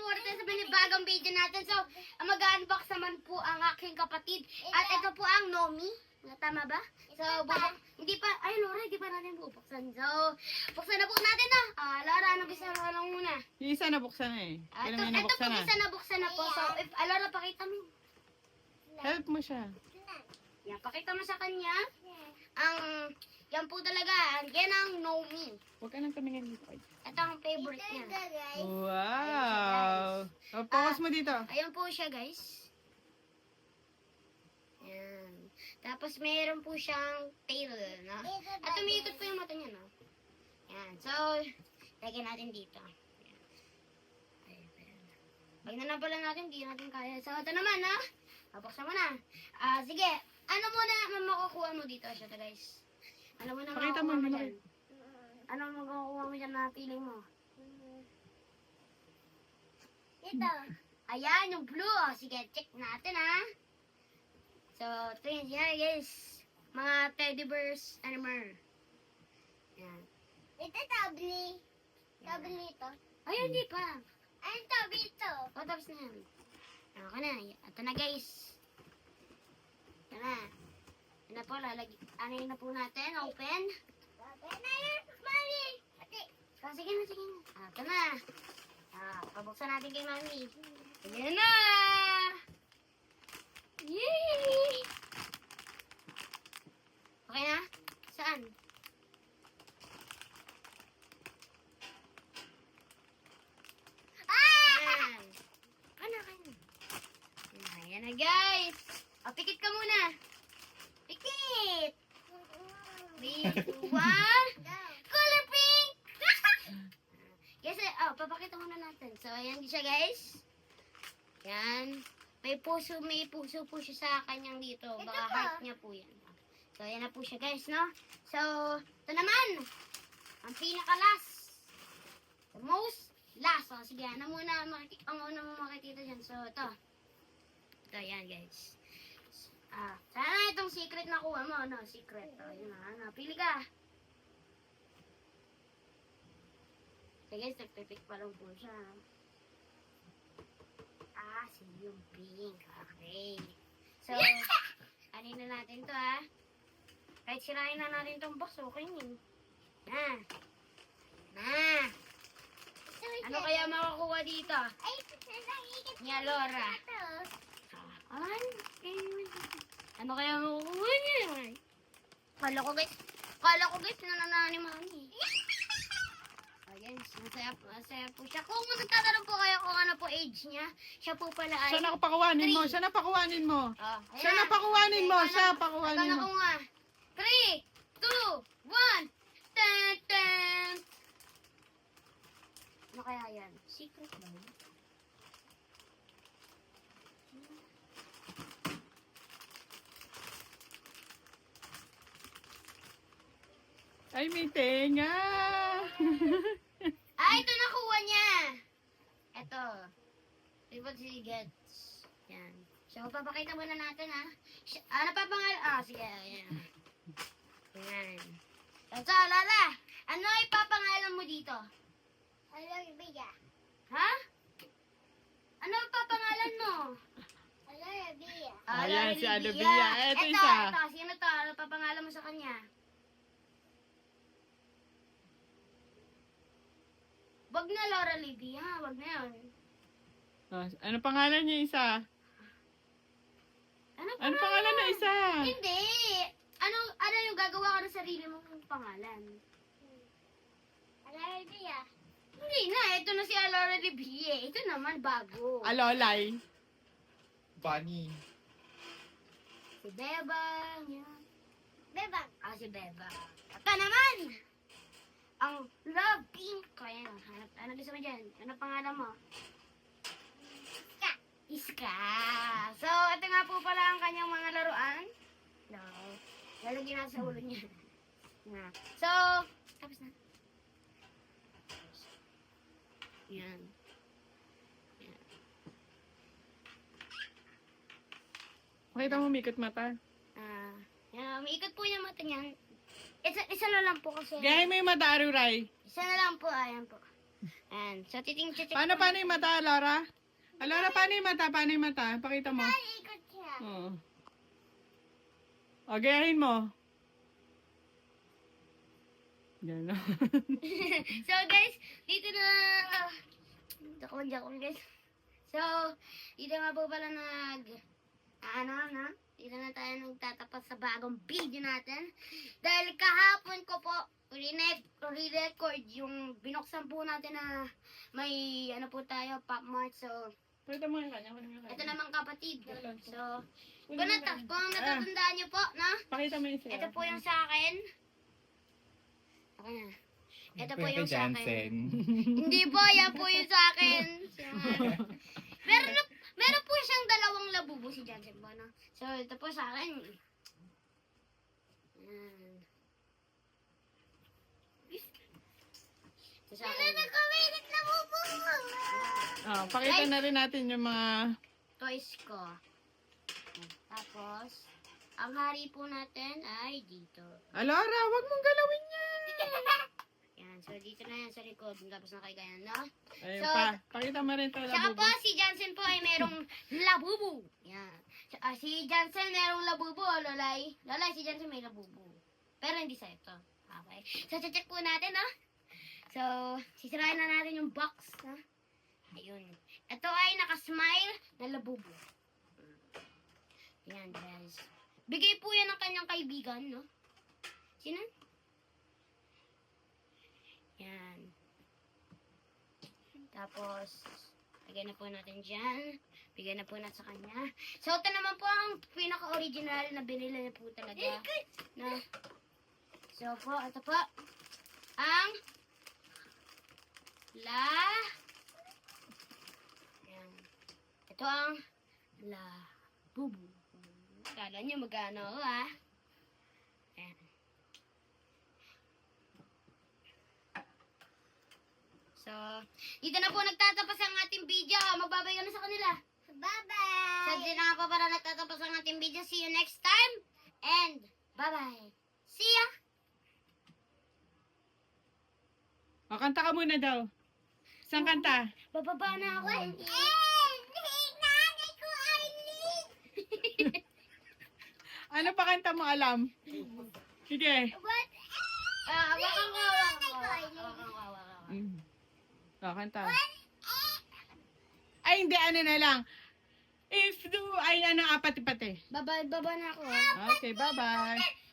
Morte sa bagong video natin. So, mag-unbox naman po ang aking kapatid. At ito po ang Nomi. Tama ba? So, hindi pa, ay Laura, hindi pa natin bubuksan. So, buksan na po natin na. Laura, ano gusto na lang muna? Yung isa nabuksan na eh. Ito Kailan may po nabuksan na? isa nabuksan na po. So, if, Laura, pakita mo. Help mo siya. Yan, pakita mo sa kanya. Yan po talaga. Yan ang Nomi. Huwag ka nang tumingin dito. Ay. Ito ang favorite niya. Wow! Oh, focus mo dito. Ayan po siya, guys. Yan. Tapos, mayroon po siyang tail, no? At umiikot po yung mata niya, no? Yan. So, lagyan natin dito. Yan. Ayan. Pag nanapalan natin, hindi natin kaya. So, ito naman, no? Papaksa mo na. Sige. Ano muna makukuha mo dito, siya, guys? Ano mo na Pakita makukuha mo, mo Minoy. dyan? Ano makukuha mo dyan na feeling mo? Ito. Ayan, yung blue. O, sige, check natin, ha? So, ito yun siya, guys. Mga teddy bears, animal. Yan. Ito tabli. Tabli ito. Ay, hindi pa. Ay, tabli ito. O, tapos na yan. Ako na. Ito na, guys. Ito na. Ito na po, ano yun na po natin? Open. Ito na yun, mami. Ate. Sige na, sige na. Ito na. Pabuksan natin kay mami. Ayan na! Yay! Okay na? Saan? Ayan. Ano? Ayan na, guys. Pikit ka muna. Pikit! 3, 2, 1. Color pink! Yes, papakita muna natin. So, ayan siya, guys. Yan. May puso po siya sa kanyang dito. Baka heart niya po yan. So, ayan na po siya, guys, no? So, ito naman. Ang pinaka-last. The most last. So, sige, ano muna ang una mo makikita dyan. So, ito. Ito, yan, guys. Sana itong secret na kuha mo, no? Secret. O, yun na. Pili ka. So, guys, nagpipick pa lang po siya. Yung pink. Okay. So, anin na natin to, ha? Kahit sirain na natin tong box, okay yun. Ano kaya makukuha dito? Ay, nangiikit Nya Laura. ito. Ano kaya makukuha niya? Kala ko guys, nananani mami. Guys, masaya po siya. Kung magtatanong po kayo kung ano po age niya, siya po pala ay... Siya napakuhanin mo. Siya napakuhanin mo. Siya napakuhanin mo. Siya napakuhanin mo. Ako nga. 3, 2, 1. Ten, ten. Ano kaya yan? Secret ba yun? Ay, may tenga. Ito nakuha niya. Ito. Reward si Gets. Yan. So, papakita muna natin, ha. Ano pa pangalan? Sige, ayan. Yan. So, Lala, ano ipapangalan mo dito? Alarbia. Ha? Ano ipapangalan mo? Alarbia. Ayan, si Olivia. Olivia. Ito isa. Ito. Sino to? Ano papangalan mo sa kanya? Wag na, Laura Livia. Wag na yun. Ano pangalan niya isa? Ano pangalan na isa? Hindi. Ano yung gagawa ka ng sarili mong pangalan? Alarbia. Hindi na. Ito na si Laura Livia. Ito naman bago. Alolay. Bunny. Si Beba. Yan. Bebang. Si Beba. Ito naman. Ang Love Pink. Kaya, ano gusto mo dyan? Ano pangalan mo? Iska. Iska. So, ito nga po pala ang kanyang mga laruan. No. Lalagyan natin sa ulo niya. So, tapos na. Yan. Makita mo umikot mata. Yan, umiikot po yung mata niyan. Isa na lang po kasi. Gayahin mo yung mata, Aruray. Isa na lang po, ayan po. Ayan. So, check. Paano yung mata, Laura? Laura, paano yung mata? Pakita mo. Ikot siya. Oo. O, gayahin mo. Gano'n. So, guys, dito na... Joke guys. So, dito nga po pala dito na tayo nagtatapos sa bagong video natin. Dahil kahapon ko po re-record yung binuksan po natin na may po tayo, Pop Mart. So, Pakita mo yung kanya. ito naman kapatid. So, kung natatandaan nyo po, no? Pakita mo yung sa'yo. Ito po yung sa akin. Okay na. Ito po yung sa akin. Hindi po, yan po yung sa akin. Meron po siyang dalawang labubo si Jansen po, no? So, ito po sa akin. Yan. Ito sa akin. Nakawilit na bubo. Pakita na rin natin yung mga... Toys ko. Tapos, ang hari po natin ay dito. Laura, wag mong galawin yan. Yan. So, dito na yan sa likod. Tapos nakagayan, no? Ayun So, pa. Pakita mo rin ito. Saka po, si Jansen po ay merong labubo. Yan. Si Jansen merong labubo, Lolay. Lolay, si Jansen may labubo. Pero hindi sa ito. Okay. So, check po natin, ha? So, sisirain na natin yung box, ha? Ayun. Ito ay nakasmile na labubo. Yan, guys. Bigay po yan ng kanyang kaibigan, no? Sino? Yan. Tapos, lagyan na po natin dyan. Bigyan na po natin sa kanya. So, ito naman po ang pinaka-original na binili na po talaga. No? So, ito po. Ang yan. Ito ang bubu. Kala nyo magano ako, ha? Ayan. So, dito na po nagtatapos ang ating video. Magbabay ka na sa kanila. Bye-bye. So, dito na po para nagtatapos ang ating video. See you next time. And, bye-bye. See ya! Kanta ka muna daw. Saan kanta? Bababa na ako. Nanay ko, Arlene. Ano pa kanta mo alam? Sige. What? Hawakan ko. Kanta. Ay, hindi. Ano na lang. If do, ay ano, apati-pati. Baba na ako. Okay, bye-bye.